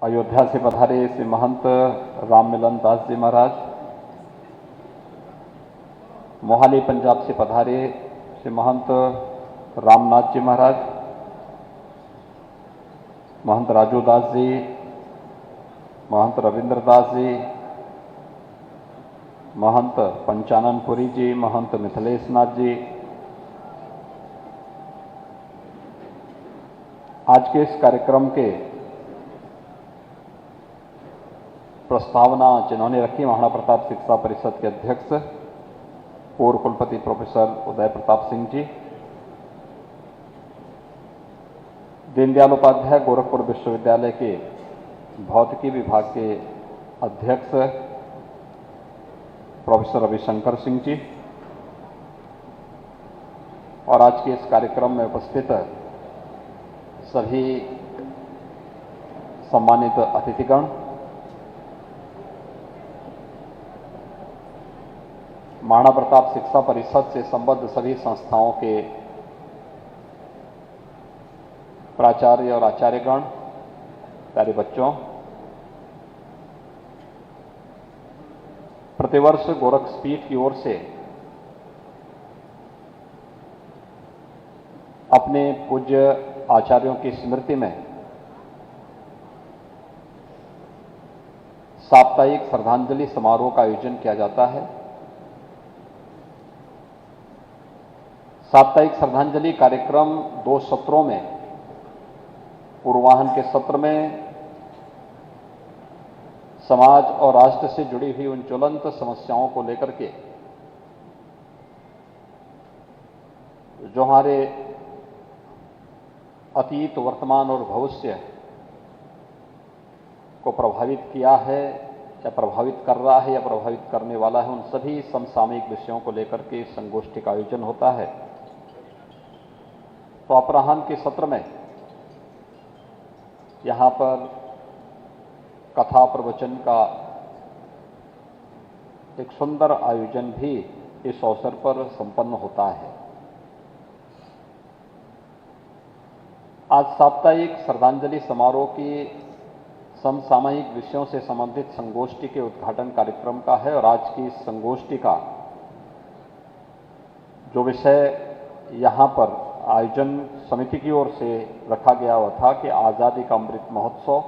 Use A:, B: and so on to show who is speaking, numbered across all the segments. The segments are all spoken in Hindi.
A: अयोध्या से पधारे श्री महंत राम मिलन दास जी महाराज, मोहाली पंजाब से पधारे श्री महंत रामनाथ जी महाराज, महंत राजू दास जी, महंत रविंद्र दास जी, महंत पंचाननपुरी जी, महंत मिथिलेश नाथ जी, आज के इस कार्यक्रम के प्रस्तावना जिन्होंने रखी महाराणा प्रताप शिक्षा परिषद के अध्यक्ष पूर्व कुलपति प्रोफेसर उदय प्रताप सिंह जी, दीनदयाल उपाध्याय गोरखपुर विश्वविद्यालय के भौतिकी विभाग के अध्यक्ष प्रोफेसर रविशंकर सिंह जी, और आज के इस कार्यक्रम में उपस्थित सभी सम्मानित अतिथिगण, महाराणा प्रताप शिक्षा परिषद से संबद्ध सभी संस्थाओं के प्राचार्य और आचार्यगण, प्यारे बच्चों, प्रतिवर्ष गोरखपीठ की ओर से अपने पूज्य आचार्यों की स्मृति में साप्ताहिक श्रद्धांजलि समारोह का आयोजन किया जाता है। साप्ताहिक श्रद्धांजलि कार्यक्रम 2 सत्रों में, पूर्वाहन के सत्र में समाज और राष्ट्र से जुड़ी हुई उन ज्वलंत समस्याओं को लेकर के जो हमारे अतीत, वर्तमान और भविष्य को प्रभावित किया है या प्रभावित कर रहा है या प्रभावित करने वाला है, उन सभी समसामयिक विषयों को लेकर के संगोष्ठी का आयोजन होता है। तो अपराह्न के सत्र में यहां पर कथा प्रवचन का एक सुंदर आयोजन भी इस अवसर पर संपन्न होता है। आज साप्ताहिक श्रद्धांजलि समारोह की समसामयिक विषयों से संबंधित संगोष्ठी के उद्घाटन कार्यक्रम का है, और आज की इस संगोष्ठी का जो विषय यहां पर आयोजन समिति की ओर से रखा गया हुआ था कि आजादी का अमृत महोत्सव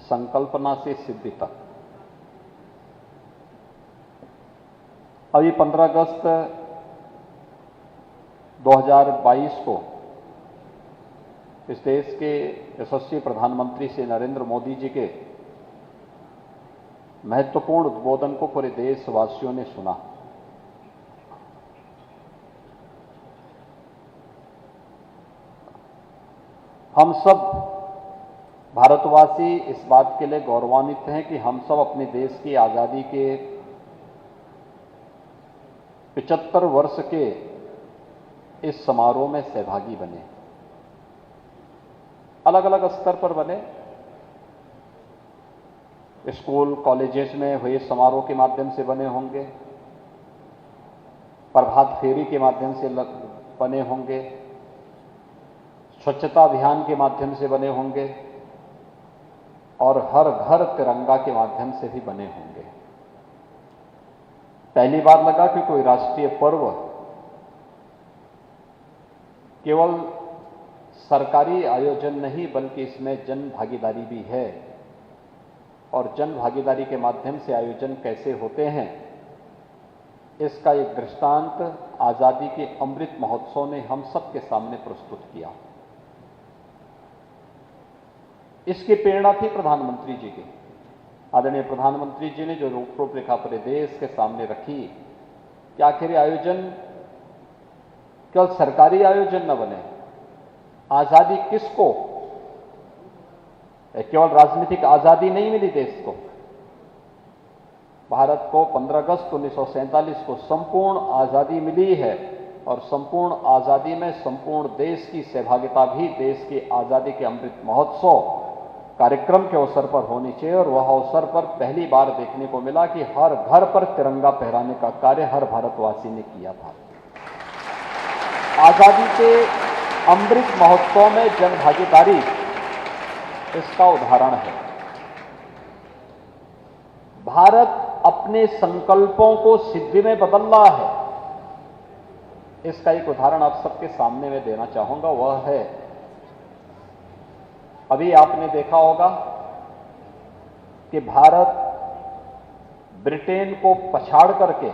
A: संकल्पना से सिद्धि तक। अभी 15 अगस्त 2022 को इस देश के यशस्वी प्रधानमंत्री श्री नरेंद्र मोदी जी के महत्वपूर्ण उद्बोधन को पूरे देशवासियों ने सुना। हम सब भारतवासी इस बात के लिए गौरवान्वित हैं कि हम सब अपने देश की आजादी के 75 वर्ष के इस समारोह में सहभागी बने। अलग अलग स्तर पर बने। स्कूल कॉलेजेस में हुए समारोह के माध्यम से बने होंगे, प्रभात फेरी के माध्यम से बने होंगे, स्वच्छता अभियान के माध्यम से बने होंगे, और हर घर तिरंगा के माध्यम से भी बने होंगे। पहली बार लगा कि कोई राष्ट्रीय पर्व केवल सरकारी आयोजन नहीं बल्कि इसमें जन भागीदारी भी है, और जन भागीदारी के माध्यम से आयोजन कैसे होते हैं इसका एक दृष्टांत आजादी के अमृत महोत्सव ने हम सबके सामने प्रस्तुत किया। इसकी प्रेरणा थी प्रधानमंत्री जी की। आदरणीय प्रधानमंत्री जी ने जो रूपरेखा पूरे देश के सामने रखी कि आखिर आयोजन केवल सरकारी आयोजन न बने, आजादी किसको, केवल राजनीतिक आजादी नहीं मिली देश को, भारत को 15 अगस्त 1947 को संपूर्ण आजादी मिली है, और संपूर्ण आजादी में संपूर्ण देश की सहभागिता भी देश की आजादी के अमृत महोत्सव कार्यक्रम के अवसर पर होनी चाहिए। और वह अवसर पर पहली बार देखने को मिला कि हर घर पर तिरंगा फहराने का कार्य हर भारतवासी ने किया था। आजादी के अमृत महोत्सव में जन भागीदारी इसका उदाहरण है। भारत अपने संकल्पों को सिद्धि में बदल रहा है। इसका एक उदाहरण आप सबके सामने मैं देना चाहूंगा, वह है अभी आपने देखा होगा कि भारत ब्रिटेन को पछाड़ करके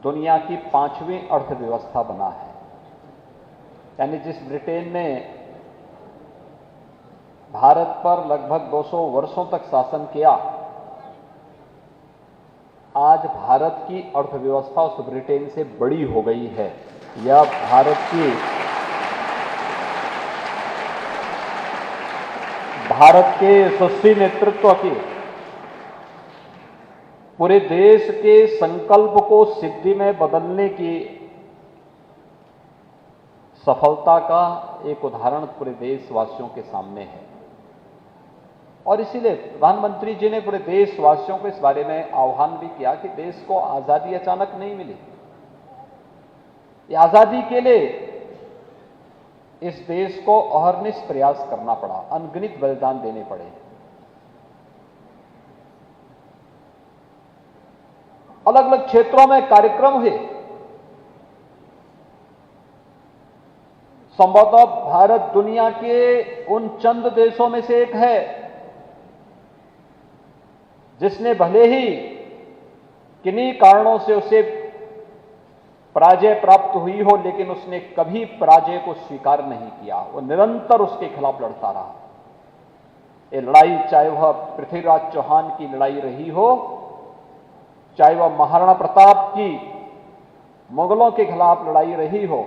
A: दुनिया की 5वीं अर्थव्यवस्था बना है। यानी जिस ब्रिटेन ने भारत पर लगभग 200 वर्षों तक शासन किया, आज भारत की अर्थव्यवस्था उस ब्रिटेन से बड़ी हो गई है। यह भारत के यशस्वी नेतृत्व की पूरे देश के संकल्प को सिद्धि में बदलने की सफलता का एक उदाहरण पूरे देशवासियों के सामने है। और इसीलिए प्रधानमंत्री जी ने पूरे देशवासियों को इस बारे में आह्वान भी किया कि देश को आजादी अचानक नहीं मिली। ये आजादी के लिए इस देश को अहर्निश प्रयास करना पड़ा, अनगिनत बलिदान देने पड़े। अलग अलग क्षेत्रों में कार्यक्रम हुए। संभवतः भारत दुनिया के उन चंद देशों में से एक है जिसने भले ही किन्हीं कारणों से उसे पराजय प्राप्त हुई हो, लेकिन उसने कभी पराजय को स्वीकार नहीं किया। वो निरंतर उसके खिलाफ लड़ता रहा। ये लड़ाई चाहे वह पृथ्वीराज चौहान की लड़ाई रही हो, चाहे वह महाराणा प्रताप की मुगलों के खिलाफ लड़ाई रही हो,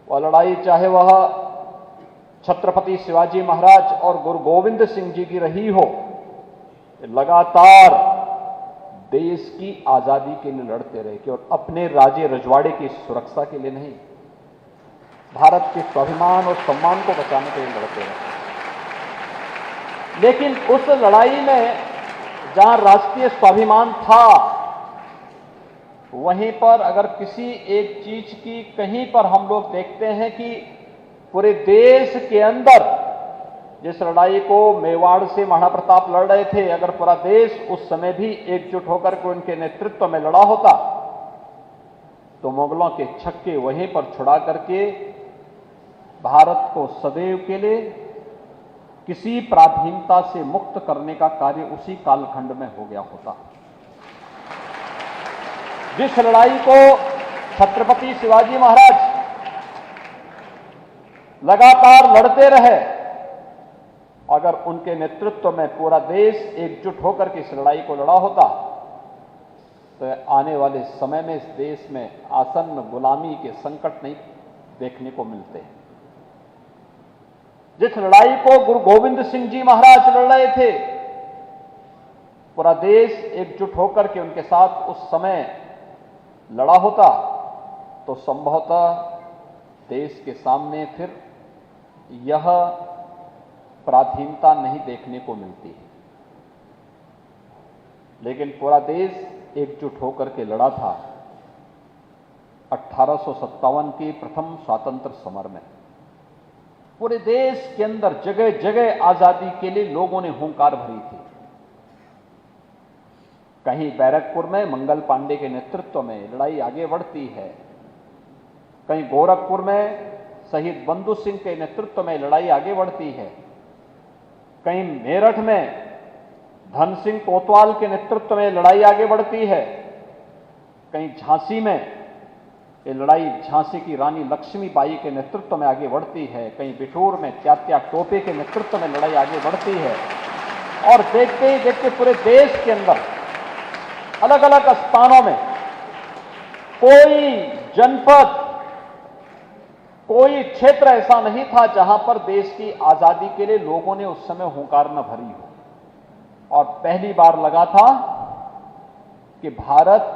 A: वह लड़ाई चाहे वह छत्रपति शिवाजी महाराज और गुरु गोविंद सिंह जी की रही हो, लगातार देश की आजादी के लिए लड़ते रहे कि और अपने राज्य रजवाड़े की सुरक्षा के लिए नहीं, भारत के स्वाभिमान और सम्मान को बचाने के लिए लड़ते रहे। लेकिन उस लड़ाई में जहां राष्ट्रीय स्वाभिमान था, वहीं पर अगर किसी एक चीज की कहीं पर हम लोग देखते हैं कि पूरे देश के अंदर जिस लड़ाई को मेवाड़ से महाराणा प्रताप लड़ रहे थे, अगर पूरा देश उस समय भी एकजुट होकर के उनके नेतृत्व में लड़ा होता तो मुगलों के छक्के वहीं पर छुड़ा करके भारत को सदैव के लिए किसी पराधीनता से मुक्त करने का कार्य उसी कालखंड में हो गया होता। जिस लड़ाई को छत्रपति शिवाजी महाराज लगातार लड़ते रहे, अगर उनके नेतृत्व में पूरा देश एकजुट होकर के इस लड़ाई को लड़ा होता तो आने वाले समय में इस देश में आसन्न गुलामी के संकट नहीं देखने को मिलते। जिस लड़ाई को गुरु गोविंद सिंह जी महाराज लड़ रहे थे, पूरा देश एकजुट होकर के उनके साथ उस समय लड़ा होता तो संभवतः देश के सामने फिर यह पराधीनता नहीं देखने को मिलती। लेकिन पूरा देश एकजुट होकर के लड़ा था 1857 के प्रथम स्वतंत्र समर में। पूरे देश के अंदर जगह जगह आजादी के लिए लोगों ने हुंकार भरी थी। कहीं बैरकपुर में मंगल पांडे के नेतृत्व में लड़ाई आगे बढ़ती है, कहीं गोरखपुर में शहीद बंधु सिंह के नेतृत्व में लड़ाई आगे बढ़ती है, कहीं मेरठ में धन सिंह कोतवाल के नेतृत्व में लड़ाई आगे बढ़ती है, कहीं झांसी में ये लड़ाई झांसी की रानी लक्ष्मीबाई के नेतृत्व में आगे बढ़ती है, कहीं बिठूर में त्यात्या टोपे के नेतृत्व में लड़ाई आगे बढ़ती है। और देखते ही देखते पूरे देश के अंदर अलग अलग स्थानों में कोई जनपद, कोई क्षेत्र ऐसा नहीं था जहां पर देश की आजादी के लिए लोगों ने उस समय हुंकार न भरी हो। और पहली बार लगा था कि भारत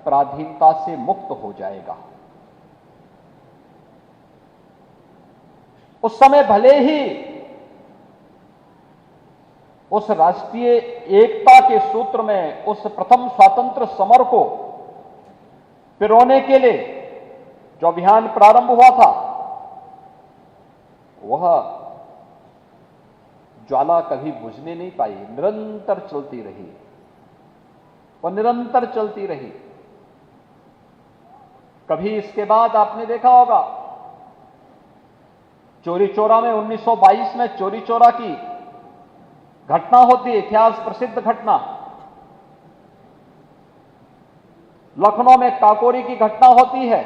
A: पराधीनता से मुक्त हो जाएगा। उस समय भले ही उस राष्ट्रीय एकता के सूत्र में उस प्रथम स्वातंत्र समर को पिरोने के लिए जो अभियान प्रारंभ हुआ था, वह ज्वाला कभी बुझने नहीं पाई, निरंतर चलती रही, वो निरंतर चलती रही। कभी इसके बाद आपने देखा होगा चोरी चोरा में 1922 में चोरी चोरा की घटना होती है, इतिहास प्रसिद्ध घटना। लखनऊ में काकोरी की घटना होती है।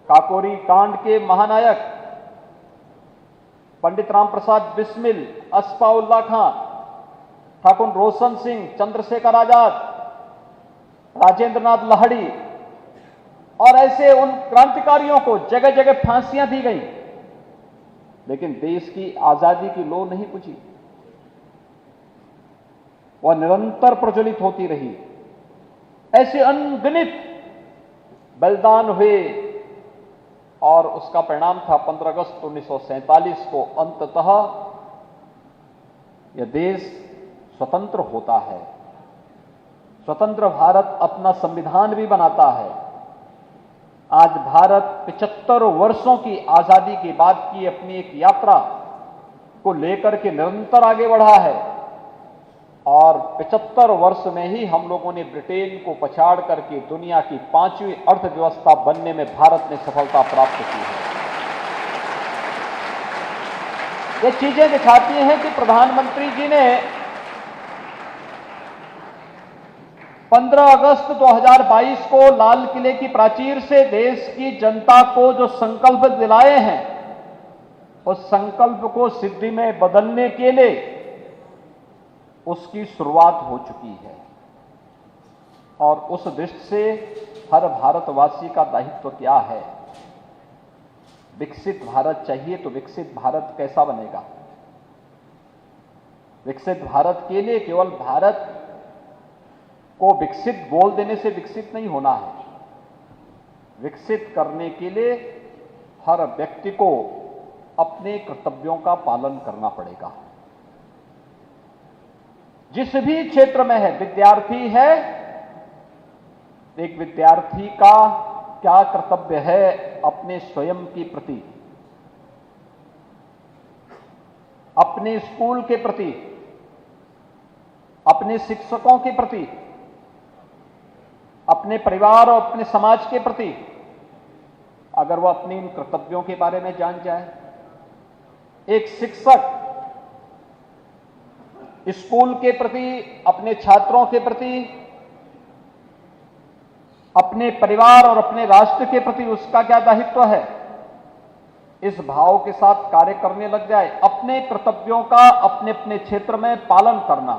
A: काकोरी कांड के महानायक पंडित राम प्रसाद बिस्मिल, अस्फाउल्लाह खां, ठाकुर रोशन सिंह, चंद्रशेखर आजाद, राजेंद्र नाथ लाहिड़ी और ऐसे उन क्रांतिकारियों को जगह जगह फांसियां दी गई, लेकिन देश की आजादी की लौ नहीं बुझी, वह निरंतर प्रज्वलित होती रही। ऐसे अनगिनत बलिदान हुए और उसका परिणाम था 15 अगस्त 1947 को अंततः यह देश स्वतंत्र होता है। स्वतंत्र भारत अपना संविधान भी बनाता है। आज भारत 75 वर्षों की आजादी के बाद की अपनी एक यात्रा को लेकर के निरंतर आगे बढ़ा है और 75 वर्ष में ही हम लोगों ने ब्रिटेन को पछाड़ करके दुनिया की 5वीं अर्थव्यवस्था बनने में भारत ने सफलता प्राप्त की है। ये चीजें दिखाती हैं कि प्रधानमंत्री जी ने 15 अगस्त 2022 को लाल किले की प्राचीर से देश की जनता को जो संकल्प दिलाए हैं, उस संकल्प को सिद्धि में बदलने के लिए उसकी शुरुआत हो चुकी है और उस दृष्टि से हर भारतवासी का दायित्व क्या है। विकसित भारत चाहिए तो विकसित भारत कैसा बनेगा? विकसित भारत के लिए केवल भारत को विकसित बोल देने से विकसित नहीं होना है। विकसित करने के लिए हर व्यक्ति को अपने कर्तव्यों का पालन करना पड़ेगा। जिस भी क्षेत्र में है, विद्यार्थी है, एक विद्यार्थी का क्या कर्तव्य है अपने स्वयं के प्रति, अपने स्कूल के प्रति, अपने शिक्षकों के प्रति, अपने परिवार और अपने समाज के प्रति, अगर वह अपने इन कर्तव्यों के बारे में जान जाए। एक शिक्षक स्कूल के प्रति, अपने छात्रों के प्रति, अपने परिवार और अपने राष्ट्र के प्रति उसका क्या दायित्व है, इस भाव के साथ कार्य करने लग जाए, अपने कर्तव्यों का अपने अपने क्षेत्र में पालन करना।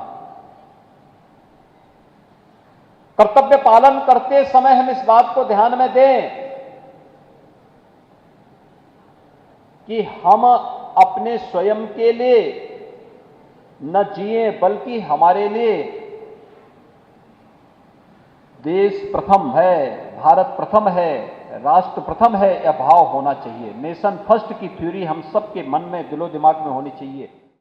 A: कर्तव्य पालन करते समय हम इस बात को ध्यान में दें कि हम अपने स्वयं के लिए न जिए, बल्कि हमारे लिए देश प्रथम है, भारत प्रथम है, राष्ट्र प्रथम है, यह भाव होना चाहिए। नेशन फर्स्ट की थ्योरी हम सबके मन में, दिलो दिमाग में होनी चाहिए।